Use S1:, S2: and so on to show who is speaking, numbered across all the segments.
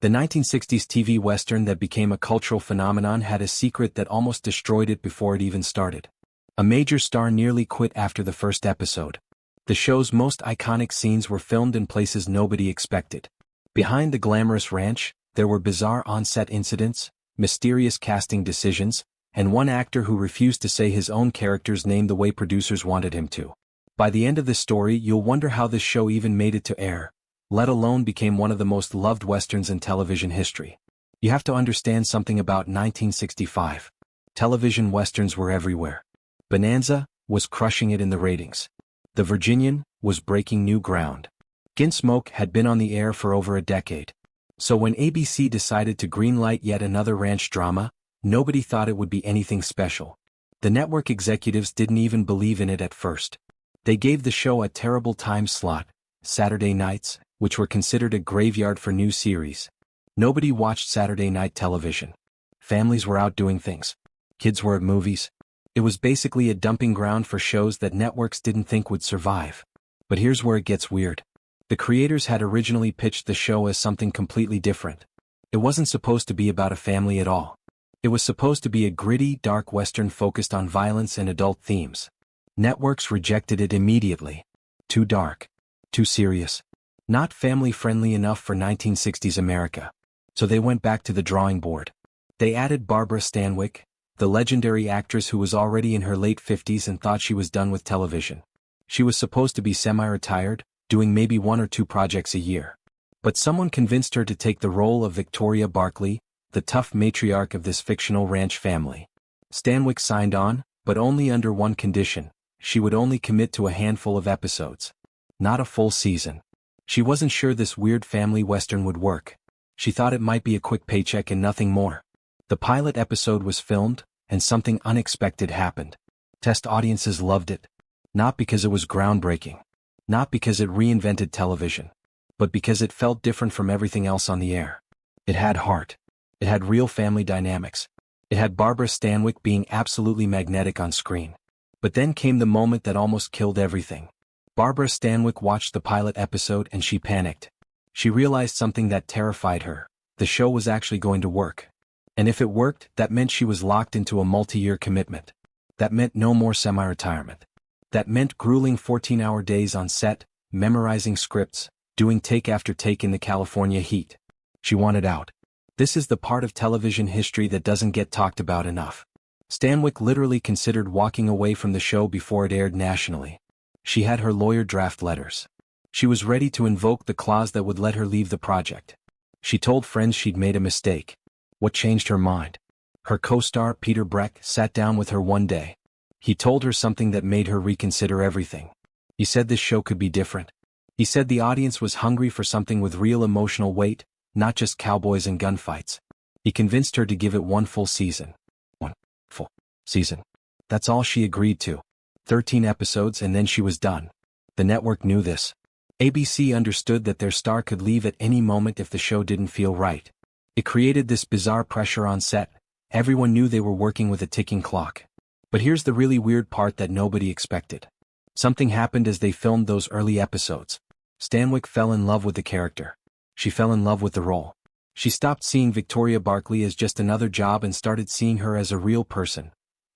S1: The 1960s TV Western that became a cultural phenomenon had a secret that almost destroyed it before it even started. A major star nearly quit after the first episode. The show's most iconic scenes were filmed in places nobody expected. Behind the glamorous ranch, there were bizarre on-set incidents, mysterious casting decisions, and one actor who refused to say his own character's name the way producers wanted him to. By the end of the story, you'll wonder how this show even made it to air, let alone became one of the most loved westerns in television history. You have to understand something about 1965. Television westerns were everywhere. Bonanza was crushing it in the ratings. The Virginian was breaking new ground. Gunsmoke had been on the air for over a decade. So when ABC decided to greenlight yet another ranch drama, nobody thought it would be anything special. The network executives didn't even believe in it at first. They gave the show a terrible time slot, Saturday nights, which were considered a graveyard for new series. Nobody watched Saturday night television. Families were out doing things. Kids were at movies. It was basically a dumping ground for shows that networks didn't think would survive. But here's where it gets weird. The creators had originally pitched the show as something completely different. It wasn't supposed to be about a family at all. It was supposed to be a gritty, dark western focused on violence and adult themes. Networks rejected it immediately. Too dark. Too serious. Not family-friendly enough for 1960s America. So they went back to the drawing board. They added Barbara Stanwyck, the legendary actress who was already in her late 50s and thought she was done with television. She was supposed to be semi-retired, doing maybe 1 or 2 projects a year. But someone convinced her to take the role of Victoria Barkley, the tough matriarch of this fictional ranch family. Stanwyck signed on, but only under one condition: she would only commit to a handful of episodes. Not a full season. She wasn't sure this weird family western would work. She thought it might be a quick paycheck and nothing more. The pilot episode was filmed, and something unexpected happened. Test audiences loved it. Not because it was groundbreaking. Not because it reinvented television. But because it felt different from everything else on the air. It had heart. It had real family dynamics. It had Barbara Stanwyck being absolutely magnetic on screen. But then came the moment that almost killed everything. Barbara Stanwyck watched the pilot episode and she panicked. She realized something that terrified her. The show was actually going to work. And if it worked, that meant she was locked into a multi-year commitment. That meant no more semi-retirement. That meant grueling 14-hour days on set, memorizing scripts, doing take after take in the California heat. She wanted out. This is the part of television history that doesn't get talked about enough. Stanwyck literally considered walking away from the show before it aired nationally. She had her lawyer draft letters. She was ready to invoke the clause that would let her leave the project. She told friends she'd made a mistake. What changed her mind? Her co-star, Peter Breck, sat down with her one day. He told her something that made her reconsider everything. He said this show could be different. He said the audience was hungry for something with real emotional weight, not just cowboys and gunfights. He convinced her to give it 1 full season. 1 full season. That's all she agreed to. 13 episodes and then she was done. The network knew this. ABC understood that their star could leave at any moment if the show didn't feel right. It created this bizarre pressure on set. Everyone knew they were working with a ticking clock. But here's the really weird part that nobody expected. Something happened as they filmed those early episodes. Stanwyck fell in love with the character. She fell in love with the role. She stopped seeing Victoria Barkley as just another job and started seeing her as a real person.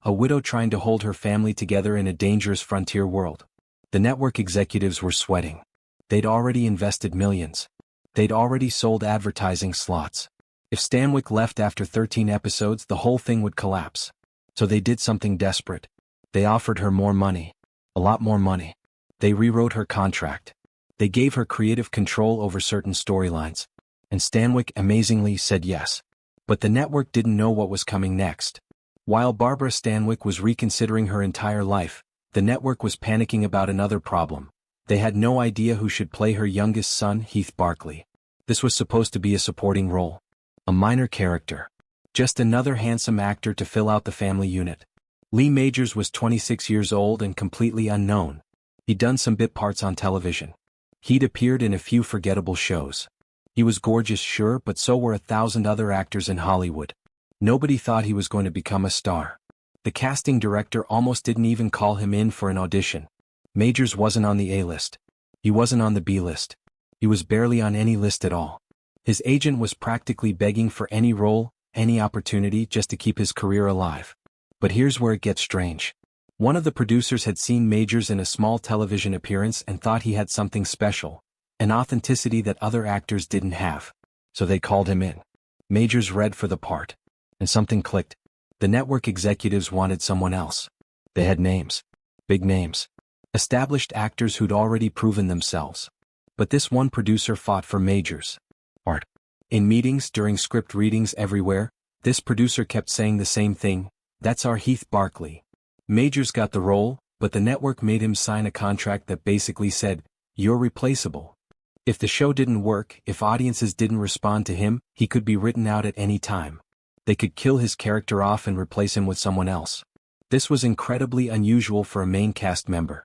S1: A widow trying to hold her family together in a dangerous frontier world. The network executives were sweating. They'd already invested millions. They'd already sold advertising slots. If Stanwyck left after 13 episodes, the whole thing would collapse. So they did something desperate. They offered her more money. A lot more money. They rewrote her contract. They gave her creative control over certain storylines. And Stanwyck amazingly said yes. But the network didn't know what was coming next. While Barbara Stanwyck was reconsidering her entire life, the network was panicking about another problem. They had no idea who should play her youngest son, Heath Barkley. This was supposed to be a supporting role. A minor character. Just another handsome actor to fill out the family unit. Lee Majors was 26 years old and completely unknown. He'd done some bit parts on television. He'd appeared in a few forgettable shows. He was gorgeous, sure, but so were 1,000 other actors in Hollywood. Nobody thought he was going to become a star. The casting director almost didn't even call him in for an audition. Majors wasn't on the A list. He wasn't on the B list. He was barely on any list at all. His agent was practically begging for any role, any opportunity just to keep his career alive. But here's where it gets strange. One of the producers had seen Majors in a small television appearance and thought he had something special, an authenticity that other actors didn't have. So they called him in. Majors read for the part. And something clicked. The network executives wanted someone else. They had names. Big names. Established actors who'd already proven themselves. But this one producer fought for Majors. Art. In meetings, during script readings everywhere, this producer kept saying the same thing, "That's our Heath Barkley." Majors got the role, but the network made him sign a contract that basically said, "You're replaceable." If the show didn't work, if audiences didn't respond to him, he could be written out at any time. They could kill his character off and replace him with someone else. This was incredibly unusual for a main cast member.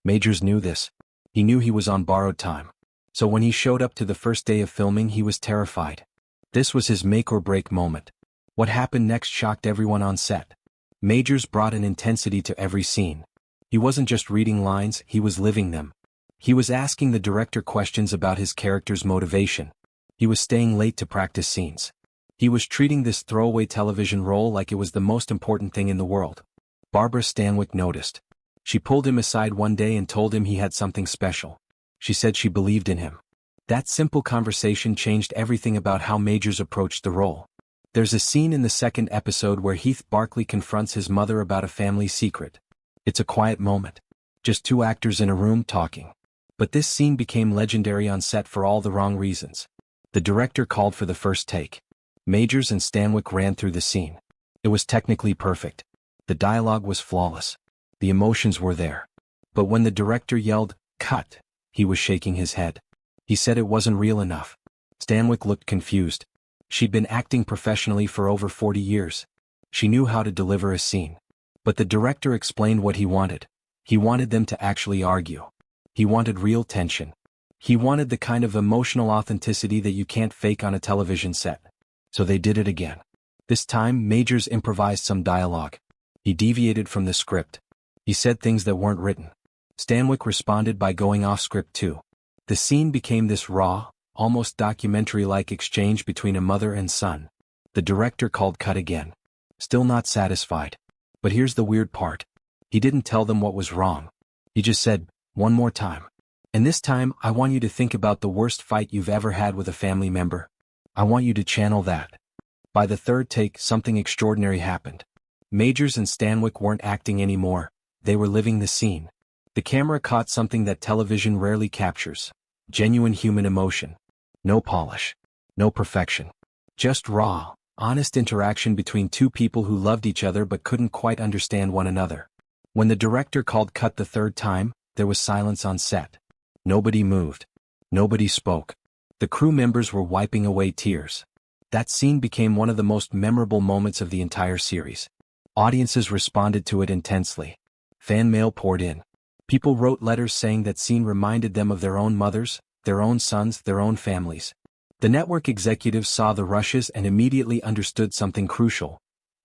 S1: Majors knew this. He knew he was on borrowed time. So when he showed up to the first day of filming, he was terrified. This was his make-or-break moment. What happened next shocked everyone on set. Majors brought an intensity to every scene. He wasn't just reading lines, he was living them. He was asking the director questions about his character's motivation. He was staying late to practice scenes. He was treating this throwaway television role like it was the most important thing in the world. Barbara Stanwyck noticed. She pulled him aside one day and told him he had something special. She said she believed in him. That simple conversation changed everything about how Majors approached the role. There's a scene in the second episode where Heath Barkley confronts his mother about a family secret. It's a quiet moment. Just two actors in a room talking. But this scene became legendary on set for all the wrong reasons. The director called for the first take. Majors and Stanwyck ran through the scene. It was technically perfect. The dialogue was flawless. The emotions were there. But when the director yelled, "Cut," he was shaking his head. He said it wasn't real enough. Stanwyck looked confused. She'd been acting professionally for over 40 years. She knew how to deliver a scene. But the director explained what he wanted. He wanted them to actually argue. He wanted real tension. He wanted the kind of emotional authenticity that you can't fake on a television set. So they did it again. This time, Majors improvised some dialogue. He deviated from the script. He said things that weren't written. Stanwyck responded by going off script too. The scene became this raw, almost documentary-like exchange between a mother and son. The director called cut again. Still not satisfied. But here's the weird part. He didn't tell them what was wrong. He just said, "One more time. And this time, I want you to think about the worst fight you've ever had with a family member. I want you to channel that." By the third take, something extraordinary happened. Majors and Stanwyck weren't acting anymore. They were living the scene. The camera caught something that television rarely captures. Genuine human emotion. No polish. No perfection. Just raw, honest interaction between two people who loved each other but couldn't quite understand one another. When the director called cut the third time, there was silence on set. Nobody moved. Nobody spoke. The crew members were wiping away tears. That scene became one of the most memorable moments of the entire series. Audiences responded to it intensely. Fan mail poured in. People wrote letters saying that scene reminded them of their own mothers, their own sons, their own families. The network executives saw the rushes and immediately understood something crucial.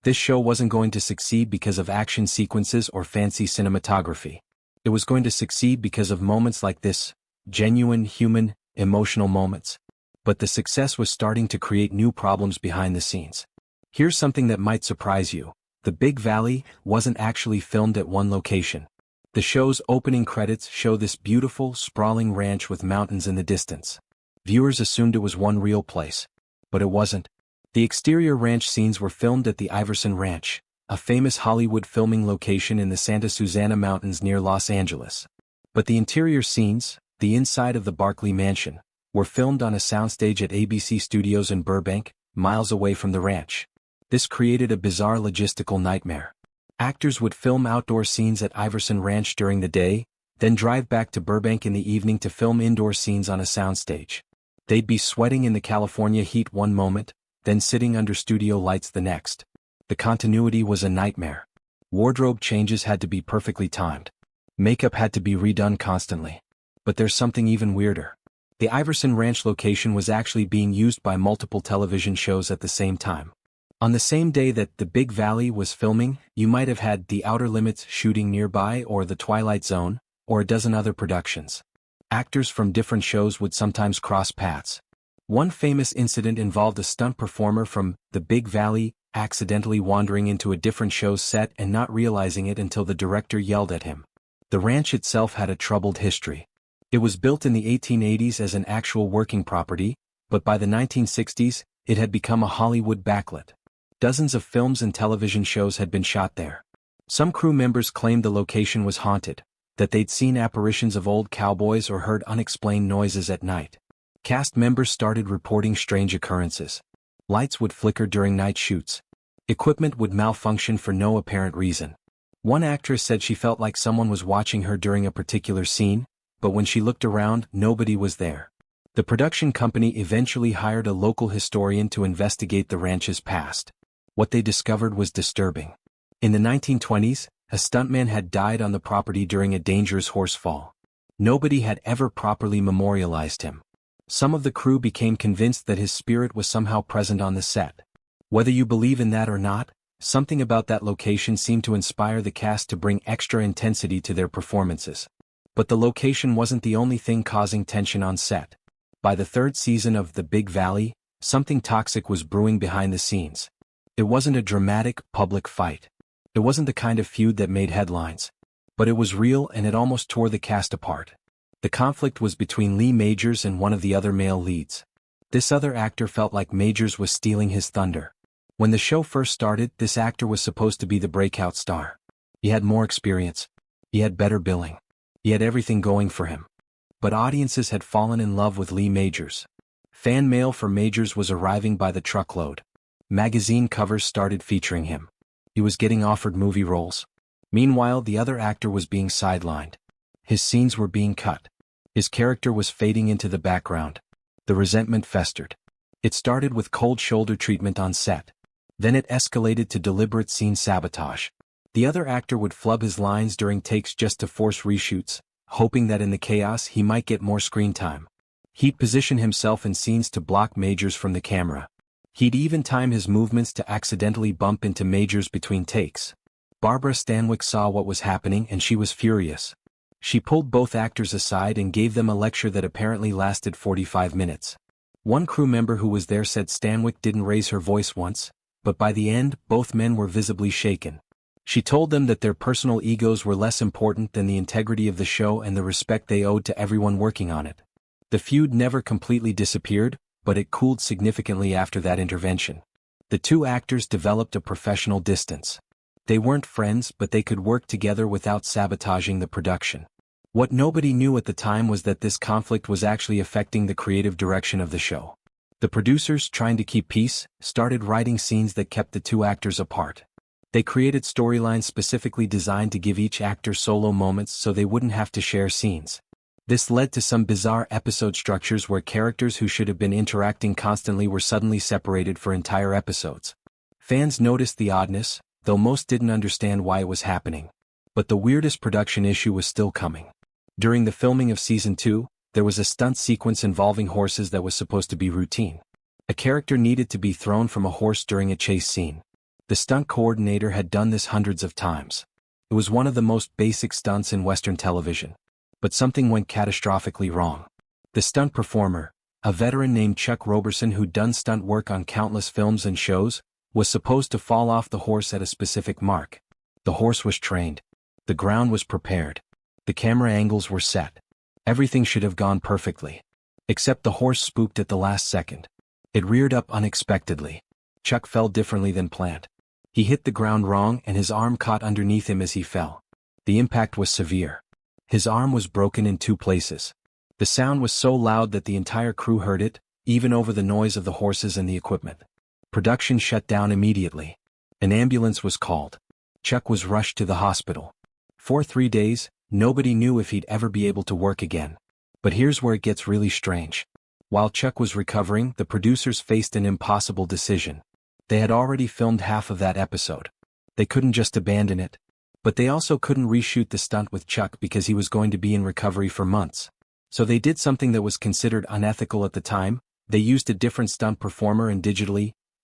S1: This show wasn't going to succeed because of action sequences or fancy cinematography. It was going to succeed because of moments like this, genuine, human, emotional moments. But the success was starting to create new problems behind the scenes. Here's something that might surprise you. The Big Valley wasn't actually filmed at one location. The show's opening credits show this beautiful, sprawling ranch with mountains in the distance. Viewers assumed it was one real place. But it wasn't. The exterior ranch scenes were filmed at the Iverson Ranch, a famous Hollywood filming location in the Santa Susana Mountains near Los Angeles. But the interior scenes, the inside of the Barkley mansion, were filmed on a soundstage at ABC Studios in Burbank, miles away from the ranch. This created a bizarre logistical nightmare. Actors would film outdoor scenes at Iverson Ranch during the day, then drive back to Burbank in the evening to film indoor scenes on a soundstage. They'd be sweating in the California heat one moment, then sitting under studio lights the next. The continuity was a nightmare. Wardrobe changes had to be perfectly timed. Makeup had to be redone constantly. But there's something even weirder. The Iverson Ranch location was actually being used by multiple television shows at the same time. On the same day that The Big Valley was filming, you might have had The Outer Limits shooting nearby or The Twilight Zone, or a dozen other productions. Actors from different shows would sometimes cross paths. One famous incident involved a stunt performer from the Big Valley accidentally wandering into a different show's set and not realizing it until the director yelled at him. The ranch itself had a troubled history. It was built in the 1880s as an actual working property, but by the 1960s, it had become a Hollywood backlit. Dozens of films and television shows had been shot there. Some crew members claimed the location was haunted, that they'd seen apparitions of old cowboys or heard unexplained noises at night. Cast members started reporting strange occurrences. Lights would flicker during night shoots. Equipment would malfunction for no apparent reason. One actress said she felt like someone was watching her during a particular scene, but when she looked around, nobody was there. The production company eventually hired a local historian to investigate the ranch's past. What they discovered was disturbing. In the 1920s, a stuntman had died on the property during a dangerous horse fall. Nobody had ever properly memorialized him. Some of the crew became convinced that his spirit was somehow present on the set. Whether you believe in that or not, something about that location seemed to inspire the cast to bring extra intensity to their performances. But the location wasn't the only thing causing tension on set. By the third season of The Big Valley, something toxic was brewing behind the scenes. It wasn't a dramatic, public fight. It wasn't the kind of feud that made headlines. But it was real and it almost tore the cast apart. The conflict was between Lee Majors and one of the other male leads. This other actor felt like Majors was stealing his thunder. When the show first started, this actor was supposed to be the breakout star. He had more experience. He had better billing. He had everything going for him. But audiences had fallen in love with Lee Majors. Fan mail for Majors was arriving by the truckload. Magazine covers started featuring him. He was getting offered movie roles. Meanwhile, the other actor was being sidelined. His scenes were being cut. His character was fading into the background. The resentment festered. It started with cold shoulder treatment on set. Then it escalated to deliberate scene sabotage. The other actor would flub his lines during takes just to force reshoots, hoping that in the chaos he might get more screen time. He'd position himself in scenes to block Majors from the camera. He'd even time his movements to accidentally bump into Majors between takes. Barbara Stanwyck saw what was happening and she was furious. She pulled both actors aside and gave them a lecture that apparently lasted 45 minutes. One crew member who was there said Stanwyck didn't raise her voice once, but by the end, both men were visibly shaken. She told them that their personal egos were less important than the integrity of the show and the respect they owed to everyone working on it. The feud never completely disappeared, but it cooled significantly after that intervention. The two actors developed a professional distance. They weren't friends, but they could work together without sabotaging the production. What nobody knew at the time was that this conflict was actually affecting the creative direction of the show. The producers, trying to keep peace, started writing scenes that kept the two actors apart. They created storylines specifically designed to give each actor solo moments so they wouldn't have to share scenes. This led to some bizarre episode structures where characters who should have been interacting constantly were suddenly separated for entire episodes. Fans noticed the oddness, though most didn't understand why it was happening. But the weirdest production issue was still coming. During the filming of Season 2, there was a stunt sequence involving horses that was supposed to be routine. A character needed to be thrown from a horse during a chase scene. The stunt coordinator had done this hundreds of times. It was one of the most basic stunts in Western television. But something went catastrophically wrong. The stunt performer, a veteran named Chuck Roberson who'd done stunt work on countless films and shows, was supposed to fall off the horse at a specific mark. The horse was trained. The ground was prepared. The camera angles were set. Everything should have gone perfectly. Except the horse spooked at the last second. It reared up unexpectedly. Chuck fell differently than planned. He hit the ground wrong and his arm caught underneath him as he fell. The impact was severe. His arm was broken in 2 places. The sound was so loud that the entire crew heard it, even over the noise of the horses and the equipment. Production shut down immediately. An ambulance was called. Chuck was rushed to the hospital. For 3 days, nobody knew if he'd ever be able to work again. But here's where it gets really strange. While Chuck was recovering, the producers faced an impossible decision. They had already filmed half of that episode. They couldn't just abandon it. But they also couldn't reshoot the stunt with Chuck because he was going to be in recovery for months. So they did something that was considered unethical at the time. They used a different stunt performer and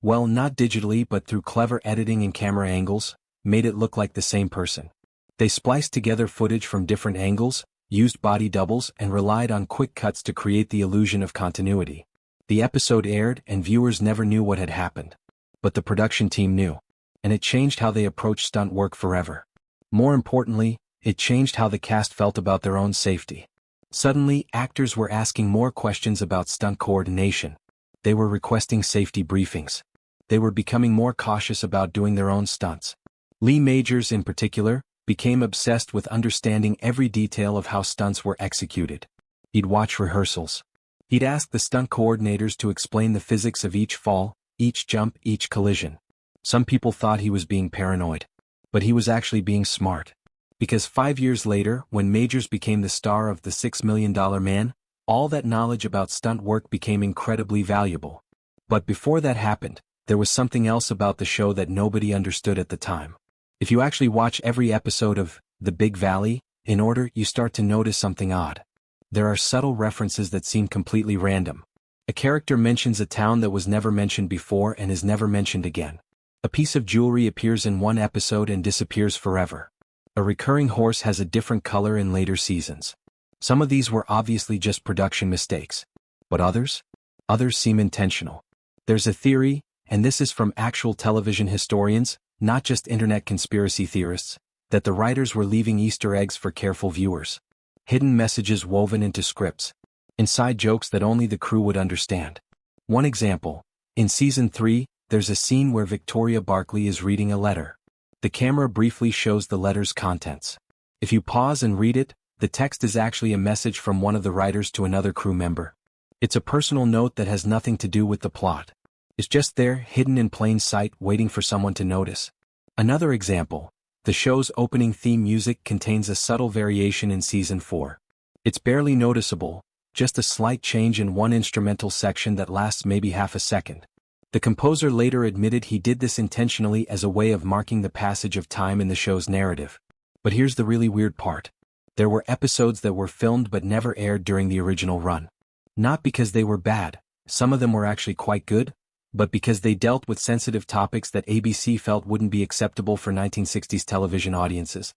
S1: well, not digitally but through clever editing and camera angles, made it look like the same person. They spliced together footage from different angles, used body doubles and relied on quick cuts to create the illusion of continuity. The episode aired and viewers never knew what had happened. But the production team knew. And it changed how they approached stunt work forever. More importantly, it changed how the cast felt about their own safety. Suddenly, actors were asking more questions about stunt coordination. They were requesting safety briefings. They were becoming more cautious about doing their own stunts. Lee Majors, in particular, became obsessed with understanding every detail of how stunts were executed. He'd watch rehearsals. He'd ask the stunt coordinators to explain the physics of each fall, each jump, each collision. Some people thought he was being paranoid. But he was actually being smart. Because 5 years later, when Majors became the star of The $6 Million Man, all that knowledge about stunt work became incredibly valuable. But before that happened, there was something else about the show that nobody understood at the time. If you actually watch every episode of The Big Valley, in order, you start to notice something odd. There are subtle references that seem completely random. A character mentions a town that was never mentioned before and is never mentioned again. A piece of jewelry appears in one episode and disappears forever. A recurring horse has a different color in later seasons. Some of these were obviously just production mistakes. But others? Others seem intentional. There's a theory, and this is from actual television historians, not just internet conspiracy theorists, that the writers were leaving Easter eggs for careful viewers. Hidden messages woven into scripts. Inside jokes that only the crew would understand. One example, in Season 3, there's a scene where Victoria Barkley is reading a letter. The camera briefly shows the letter's contents. If you pause and read it, the text is actually a message from one of the writers to another crew member. It's a personal note that has nothing to do with the plot. It's just there, hidden in plain sight, waiting for someone to notice. Another example, the show's opening theme music contains a subtle variation in Season 4. It's barely noticeable, just a slight change in one instrumental section that lasts maybe half a second. The composer later admitted he did this intentionally as a way of marking the passage of time in the show's narrative. But here's the really weird part. There were episodes that were filmed but never aired during the original run. Not because they were bad, some of them were actually quite good, but because they dealt with sensitive topics that ABC felt wouldn't be acceptable for 1960s television audiences.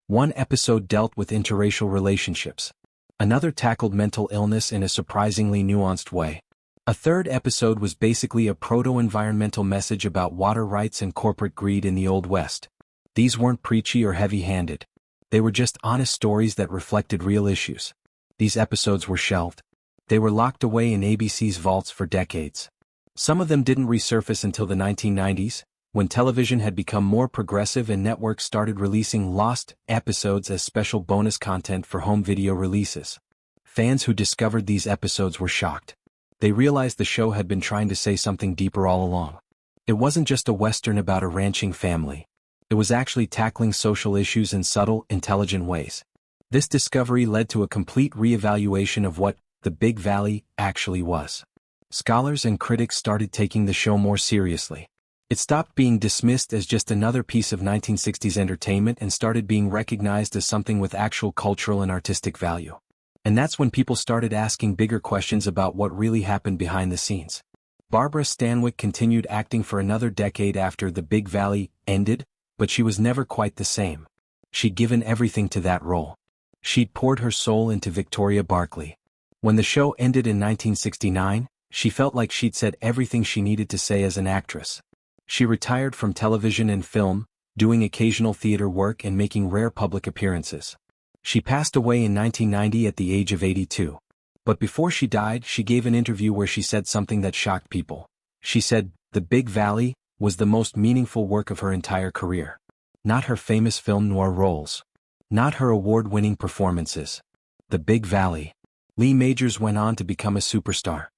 S1: One episode dealt with interracial relationships. Another tackled mental illness in a surprisingly nuanced way. A third episode was basically a proto-environmental message about water rights and corporate greed in the Old West. These weren't preachy or heavy-handed. They were just honest stories that reflected real issues. These episodes were shelved. They were locked away in ABC's vaults for decades. Some of them didn't resurface until the 1990s, when television had become more progressive and networks started releasing lost episodes as special bonus content for home video releases. Fans who discovered these episodes were shocked. They realized the show had been trying to say something deeper all along. It wasn't just a Western about a ranching family. It was actually tackling social issues in subtle, intelligent ways. This discovery led to a complete reevaluation of what The Big Valley actually was. Scholars and critics started taking the show more seriously. It stopped being dismissed as just another piece of 1960s entertainment and started being recognized as something with actual cultural and artistic value. And that's when people started asking bigger questions about what really happened behind the scenes. Barbara Stanwyck continued acting for another decade after The Big Valley ended, but she was never quite the same. She'd given everything to that role. She'd poured her soul into Victoria Barkley. When the show ended in 1969, she felt like she'd said everything she needed to say as an actress. She retired from television and film, doing occasional theater work and making rare public appearances. She passed away in 1990 at the age of 82. But before she died, she gave an interview where she said something that shocked people. She said, "The Big Valley was the most meaningful work of her entire career. Not her famous film noir roles. Not her award-winning performances. The Big Valley." Lee Majors went on to become a superstar.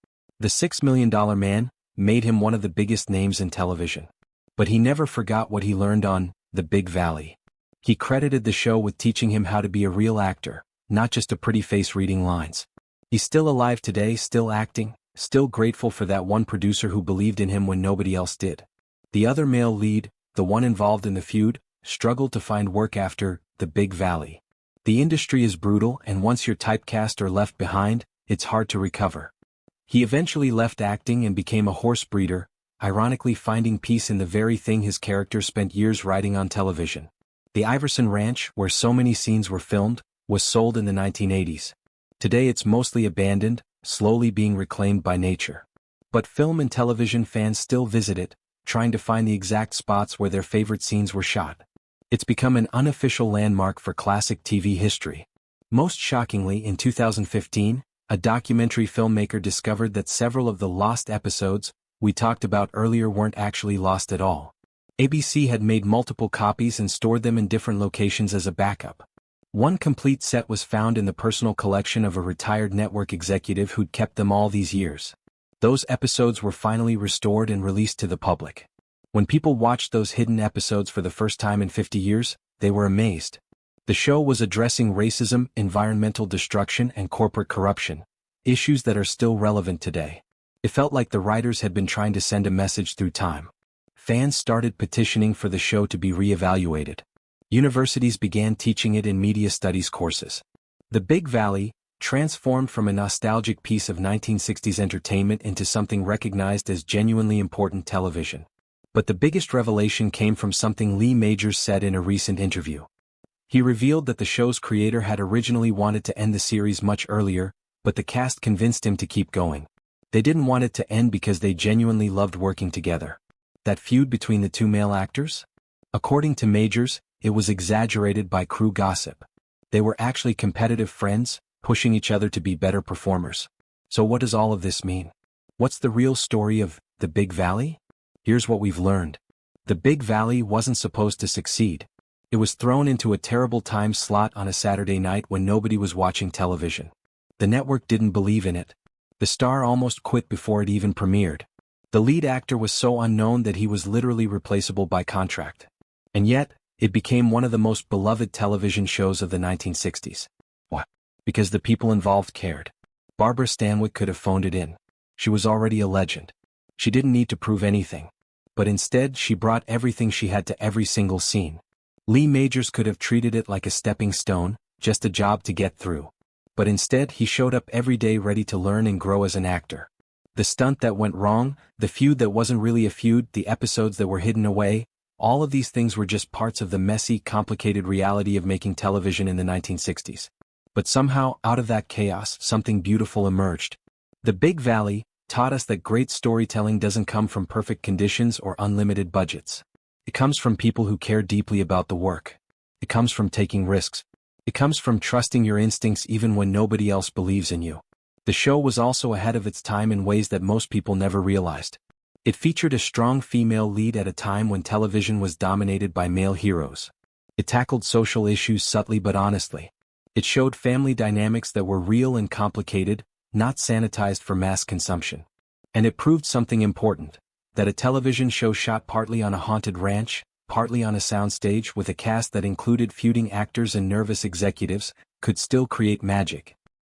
S1: The $6 Million Man made him one of the biggest names in television. But he never forgot what he learned on The Big Valley. He credited the show with teaching him how to be a real actor, not just a pretty face reading lines. He's still alive today, still acting, still grateful for that one producer who believed in him when nobody else did. The other male lead, the one involved in the feud, struggled to find work after The Big Valley. The industry is brutal, and once you're typecast or left behind, it's hard to recover. He eventually left acting and became a horse breeder, ironically finding peace in the very thing his character spent years writing on television. The Iverson Ranch, where so many scenes were filmed, was sold in the 1980s. Today it's mostly abandoned, slowly being reclaimed by nature. But film and television fans still visit it, trying to find the exact spots where their favorite scenes were shot. It's become an unofficial landmark for classic TV history. Most shockingly, in 2015, a documentary filmmaker discovered that several of the lost episodes we talked about earlier weren't actually lost at all. ABC had made multiple copies and stored them in different locations as a backup. One complete set was found in the personal collection of a retired network executive who'd kept them all these years. Those episodes were finally restored and released to the public. When people watched those hidden episodes for the first time in 50 years, they were amazed. The show was addressing racism, environmental destruction, and corporate corruption, issues that are still relevant today. It felt like the writers had been trying to send a message through time. Fans started petitioning for the show to be re-evaluated. Universities began teaching it in media studies courses. The Big Valley transformed from a nostalgic piece of 1960s entertainment into something recognized as genuinely important television. But the biggest revelation came from something Lee Majors said in a recent interview. He revealed that the show's creator had originally wanted to end the series much earlier, but the cast convinced him to keep going. They didn't want it to end because they genuinely loved working together. That feud between the two male actors? According to Majors, it was exaggerated by crew gossip. They were actually competitive friends, pushing each other to be better performers. So what does all of this mean? What's the real story of The Big Valley? Here's what we've learned. The Big Valley wasn't supposed to succeed. It was thrown into a terrible time slot on a Saturday night when nobody was watching television. The network didn't believe in it. The star almost quit before it even premiered. The lead actor was so unknown that he was literally replaceable by contract. And yet, it became one of the most beloved television shows of the 1960s. Why? Because the people involved cared. Barbara Stanwyck could have phoned it in. She was already a legend. She didn't need to prove anything. But instead, she brought everything she had to every single scene. Lee Majors could have treated it like a stepping stone, just a job to get through. But instead, he showed up every day ready to learn and grow as an actor. The stunt that went wrong, the feud that wasn't really a feud, the episodes that were hidden away, all of these things were just parts of the messy, complicated reality of making television in the 1960s. But somehow, out of that chaos, something beautiful emerged. The Big Valley taught us that great storytelling doesn't come from perfect conditions or unlimited budgets. It comes from people who care deeply about the work. It comes from taking risks. It comes from trusting your instincts even when nobody else believes in you. The show was also ahead of its time in ways that most people never realized. It featured a strong female lead at a time when television was dominated by male heroes. It tackled social issues subtly but honestly. It showed family dynamics that were real and complicated, not sanitized for mass consumption. And it proved something important. That a television show shot partly on a haunted ranch, partly on a soundstage with a cast that included feuding actors and nervous executives, could still create magic.